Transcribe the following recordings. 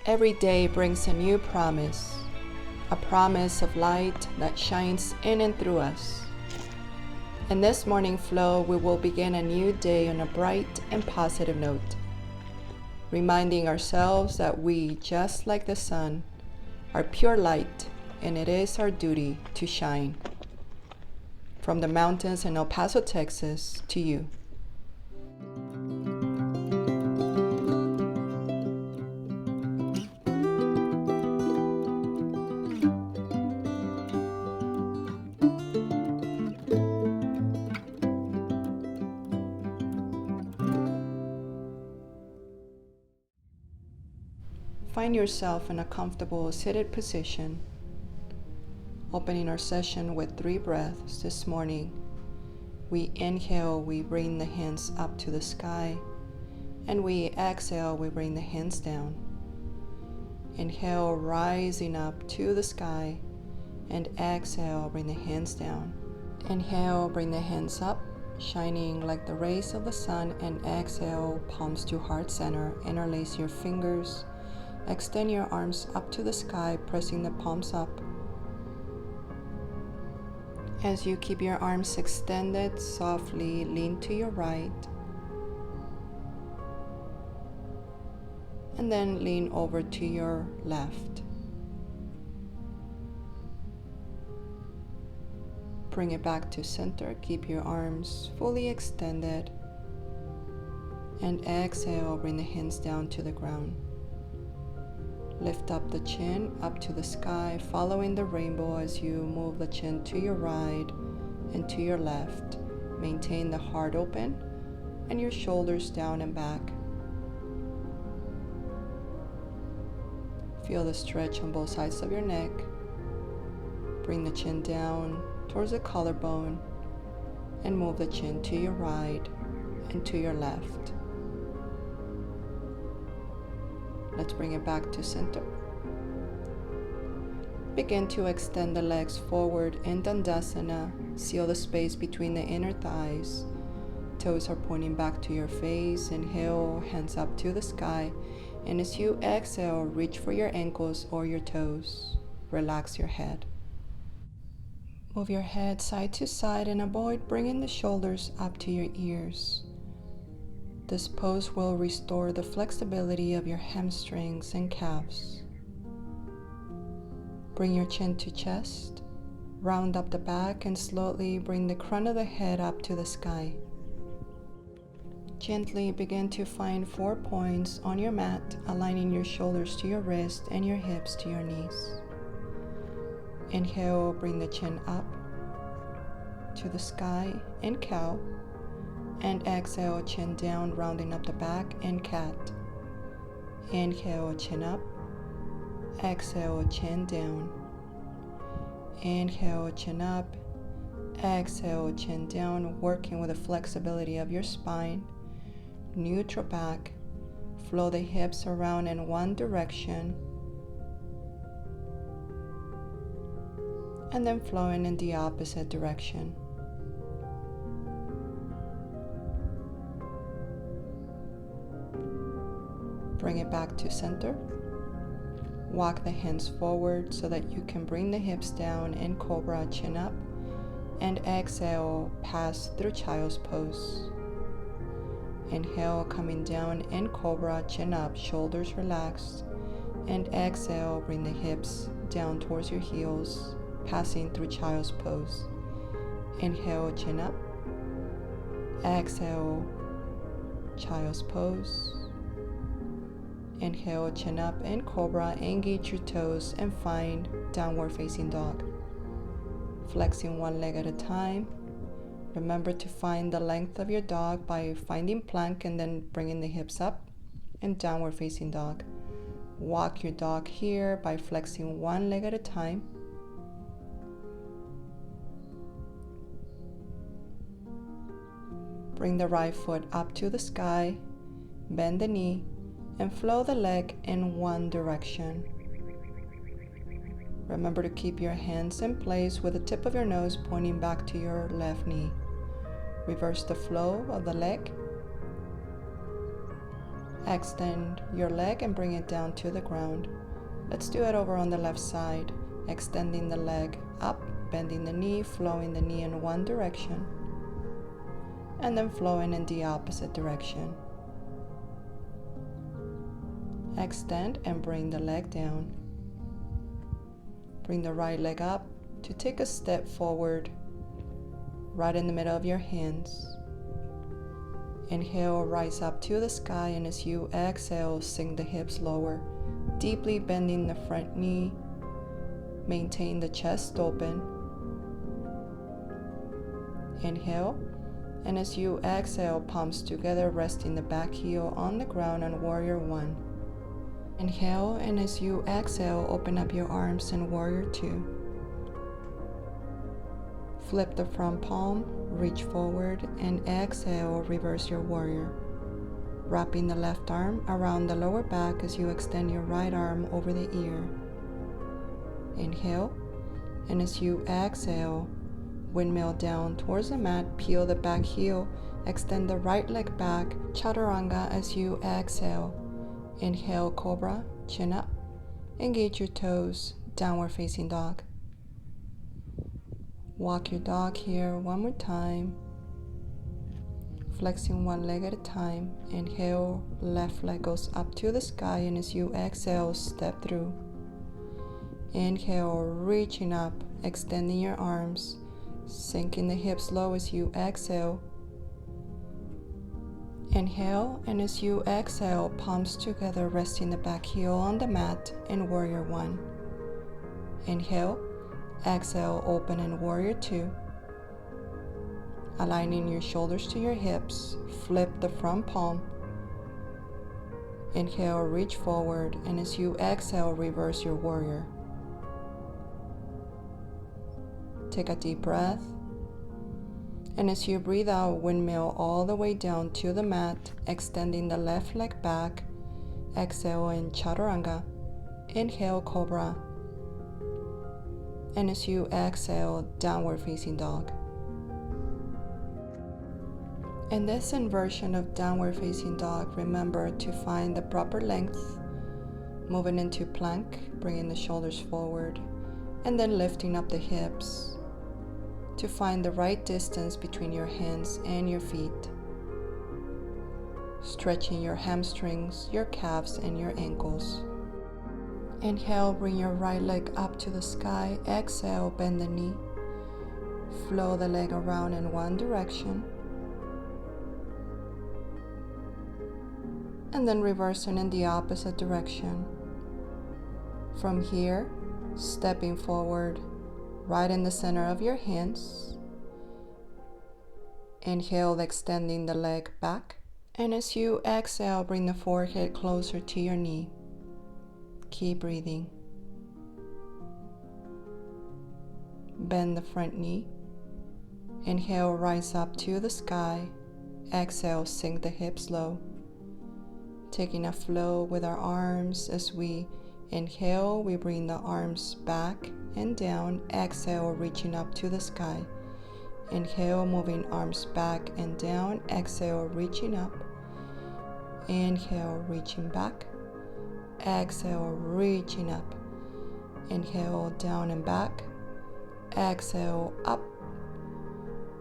Every day brings a new promise, a promise of light that shines in and through us. In this morning flow, we will begin a new day on a bright and positive note, reminding ourselves that we, just like the sun, are pure light, and it is our duty to shine. From the mountains in El Paso, Texas, to you. Find yourself in a comfortable seated position. Opening our session with 3 breaths this morning. We inhale, we bring the hands up to the sky, and we exhale, we bring the hands down. Inhale, rising up to the sky, and exhale, bring the hands down. Inhale, bring the hands up, shining like the rays of the sun, and exhale, palms to heart center. Interlace your fingers. Extend your arms up to the sky, pressing the palms up. As you keep your arms extended, softly lean to your right. And then lean over to your left. Bring it back to center. Keep your arms fully extended. And exhale, bring the hands down to the ground. Lift up the chin up to the sky, following the rainbow as you move the chin to your right and to your left. Maintain the heart open and your shoulders down and back. Feel the stretch on both sides of your neck. Bring the chin down towards the collarbone and move the chin to your right and to your left. Let's bring it back to center. Begin to extend the legs forward in Dandasana. Seal the space between the inner thighs. Toes are pointing back to your face. Inhale, hands up to the sky. And as you exhale, reach for your ankles or your toes. Relax your head. Move your head side to side and avoid bringing the shoulders up to your ears. This pose will restore the flexibility of your hamstrings and calves. Bring your chin to chest, round up the back, and slowly bring the crown of the head up to the sky. Gently begin to find 4 points on your mat, aligning your shoulders to your wrist and your hips to your knees. Inhale, bring the chin up to the sky and cow. And exhale, chin down, rounding up the back, and cat. Inhale, chin up. Exhale, chin down. Inhale, chin up. Exhale, chin down, working with the flexibility of your spine. Neutral back. Flow the hips around in one direction. And then flowing in the opposite direction. Bring it back to center. Walk the hands forward so that you can bring the hips down in Cobra, chin up. And exhale, pass through Child's Pose. Inhale, coming down in Cobra, chin up, shoulders relaxed. And exhale, bring the hips down towards your heels, passing through Child's Pose. Inhale, chin up. Exhale, Child's Pose. Inhale, chin up in Cobra, engage your toes and find Downward Facing Dog. Flexing one leg at a time. Remember to find the length of your dog by finding plank and then bringing the hips up and Downward Facing Dog. Walk your dog here by flexing one leg at a time. Bring the right foot up to the sky, bend the knee, and flow the leg in one direction. Remember to keep your hands in place with the tip of your nose pointing back to your left knee. Reverse the flow of the leg Extend your leg and bring it down to the ground. Let's do it over on the left side, extending the leg up, bending the knee, flowing the knee in one direction, and then flowing in the opposite direction. Extend and bring the leg down. Bring the right leg up to take a step forward, right in the middle of your hands. Inhale, rise up to the sky, and as you exhale, sink the hips lower, deeply bending the front knee. Maintain the chest open. Inhale, and as you exhale, palms together, resting the back heel on the ground on Warrior One. Inhale, and as you exhale, open up your arms in Warrior Two. Flip the front palm, reach forward, and exhale, reverse your warrior. Wrapping the left arm around the lower back as you extend your right arm over the ear. Inhale, and as you exhale, windmill down towards the mat, peel the back heel, extend the right leg back, chaturanga as you exhale. Inhale, cobra, chin up, engage your toes, downward facing dog. Walk your dog here one more time. Flexing one leg at a time. Inhale, left leg goes up to the sky, and as you exhale, step through. Inhale, reaching up, extending your arms, sinking the hips low as you exhale. Inhale, and as you exhale, palms together, resting the back heel on the mat in Warrior One. Inhale, exhale, open in Warrior Two. Aligning your shoulders to your hips, flip the front palm. Inhale, reach forward, and as you exhale, reverse your warrior. Take a deep breath, and as you breathe out, windmill all the way down to the mat, extending the left leg back. Exhale in chaturanga. Inhale, cobra. And as you exhale, downward facing dog. In this inversion of downward facing dog, remember to find the proper length, moving into plank, bringing the shoulders forward, and then lifting up the hips to find the right distance between your hands and your feet. Stretching your hamstrings, your calves, and your ankles. Inhale, bring your right leg up to the sky. Exhale, bend the knee. Flow the leg around in one direction. And then reversing in the opposite direction. From here, stepping forward, right in the center of your hands. Inhale, extending the leg back. And as you exhale, bring the forehead closer to your knee. Keep breathing. Bend the front knee. Inhale, rise up to the sky. Exhale, sink the hips low. Taking a flow with our arms as we inhale, we bring the arms back and down. Exhale, reaching up to the sky. Inhale, moving arms back and down. Exhale, reaching up. Inhale, reaching back. Exhale, reaching up. Inhale, down and back. Exhale, up.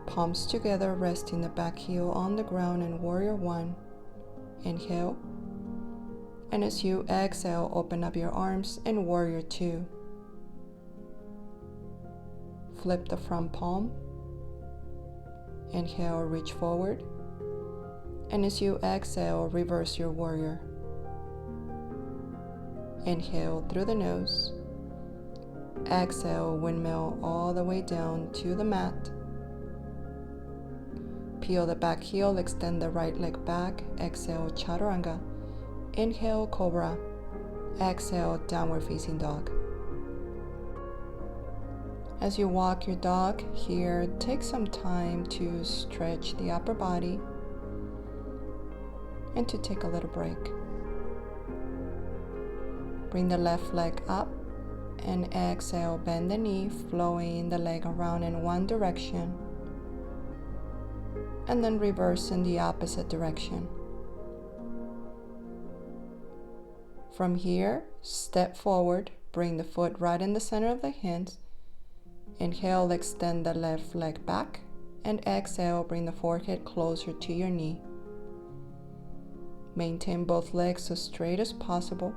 Palms together, resting the back heel on the ground in Warrior One. Inhale. And as you exhale, open up your arms in Warrior Two. Flip the front palm. Inhale, reach forward. And as you exhale, reverse your warrior. Inhale through the nose. Exhale, windmill all the way down to the mat. Peel the back heel, extend the right leg back. Exhale, chaturanga. Inhale, cobra. Exhale, downward facing dog. As you walk your dog here, take some time to stretch the upper body and to take a little break. Bring the left leg up and exhale, bend the knee, flowing the leg around in one direction and then reverse in the opposite direction. From here, step forward, bring the foot right in the center of the hands. Inhale, extend the left leg back, and exhale, bring the forehead closer to your knee. Maintain both legs as straight as possible.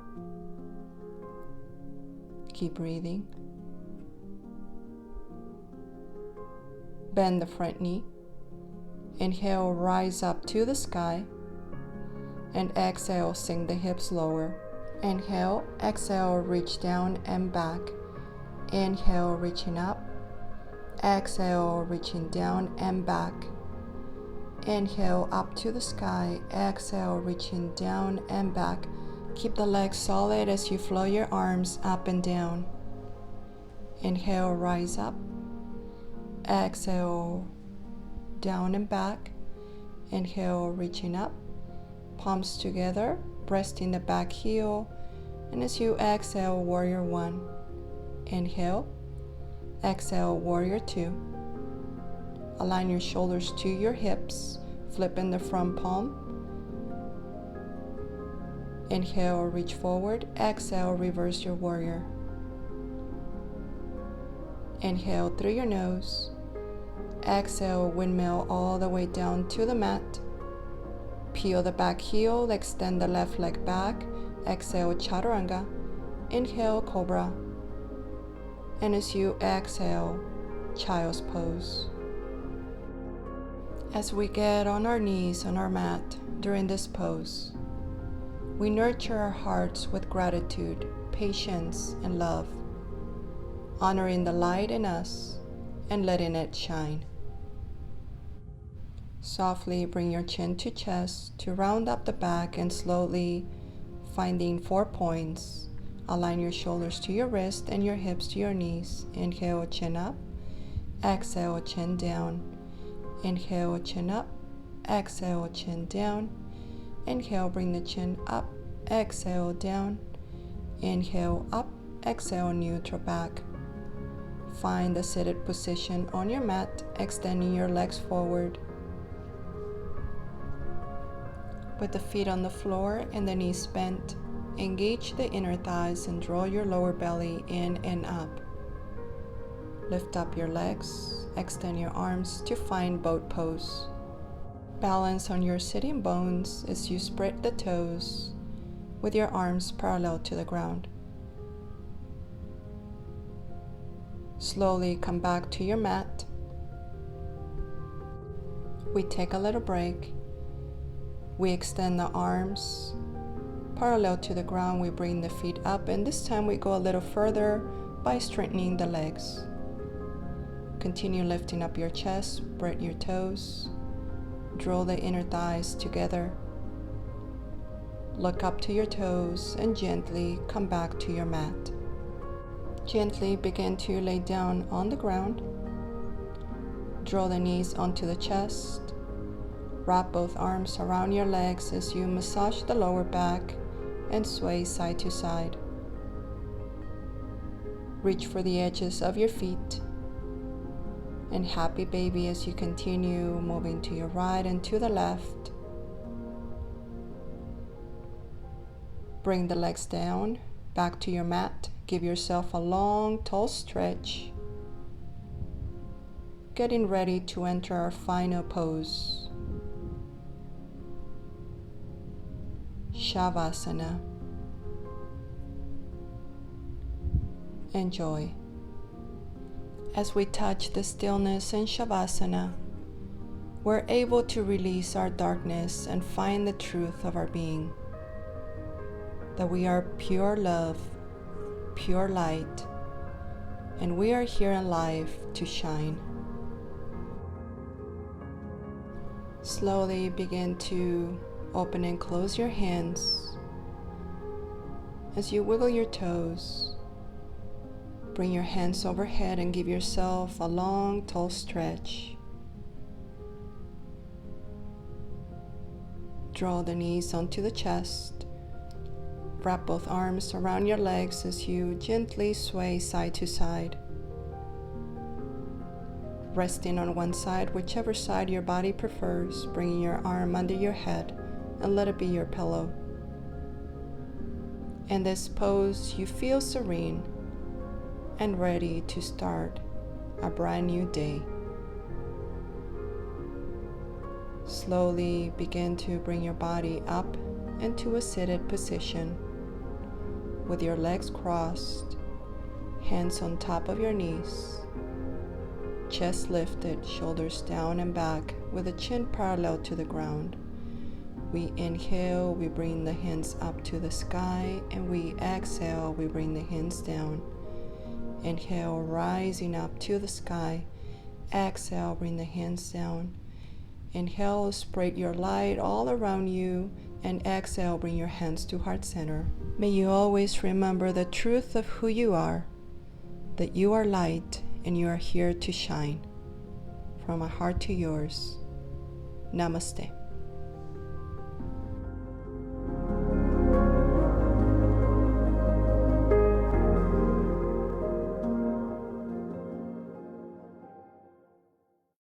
Keep breathing. Bend the front knee. Inhale, rise up to the sky, and exhale, sink the hips lower. Inhale, exhale, reach down and back. Inhale, reaching up. Exhale, reaching down and back. Inhale, up to the sky. Exhale, reaching down and back. Keep the legs solid as you flow your arms up and down. Inhale, rise up. Exhale, down and back. Inhale, reaching up. Palms together, resting the back heel. And as you exhale, warrior one. Inhale. Exhale, warrior two. Align your shoulders to your hips, flipping the front palm. Inhale, reach forward. Exhale, reverse your warrior. Inhale through your nose. Exhale, windmill all the way down to the mat. Peel the back heel, extend the left leg back. Exhale, chaturanga. Inhale, cobra. And as you exhale, child's pose. As we get on our knees on our mat during this pose, we nurture our hearts with gratitude, patience, and love, honoring the light in us and letting it shine. Softly bring your chin to chest to round up the back, and slowly finding 4 points. Align your shoulders to your wrist and your hips to your knees. Inhale, chin up. Exhale, chin down. Inhale, chin up. Exhale, chin down. Inhale, bring the chin up. Exhale, down. Inhale, up. Exhale, neutral back. Find the seated position on your mat, extending your legs forward. With the feet on the floor and the knees bent, engage the inner thighs and draw your lower belly in and up. Lift up your legs, extend your arms to find boat pose. Balance on your sitting bones as you spread the toes with your arms parallel to the ground. Slowly come back to your mat. We take a little break. We extend the arms parallel to the ground. We bring the feet up, and this time we go a little further by straightening the legs. Continue lifting up your chest, spread your toes, draw the inner thighs together. Look up to your toes and gently come back to your mat. Gently begin to lay down on the ground. Draw the knees onto the chest. Wrap both arms around your legs as you massage the lower back and sway side to side. Reach for the edges of your feet. And happy baby as you continue moving to your right and to the left. Bring the legs down, back to your mat. Give yourself a long, tall stretch. Getting ready to enter our final pose. Shavasana. Enjoy. As we touch the stillness in Shavasana, we're able to release our darkness and find the truth of our being. That we are pure love, pure light, and we are here in life to shine. Slowly begin to open and close your hands. As you wiggle your toes, bring your hands overhead and give yourself a long, tall stretch. Draw the knees onto the chest. Wrap both arms around your legs as you gently sway side to side. Resting on one side, whichever side your body prefers, bringing your arm under your head and let it be your pillow. In this pose, you feel serene and ready to start a brand new day. Slowly begin to bring your body up into a seated position with your legs crossed, hands on top of your knees, chest lifted, shoulders down and back with the chin parallel to the ground. We inhale, we bring the hands up to the sky, and we exhale, we bring the hands down. Inhale, rising up to the sky. Exhale, bring the hands down. Inhale, spread your light all around you, and exhale, bring your hands to heart center. May you always remember the truth of who you are, that you are light and you are here to shine. From my heart to yours, Namaste.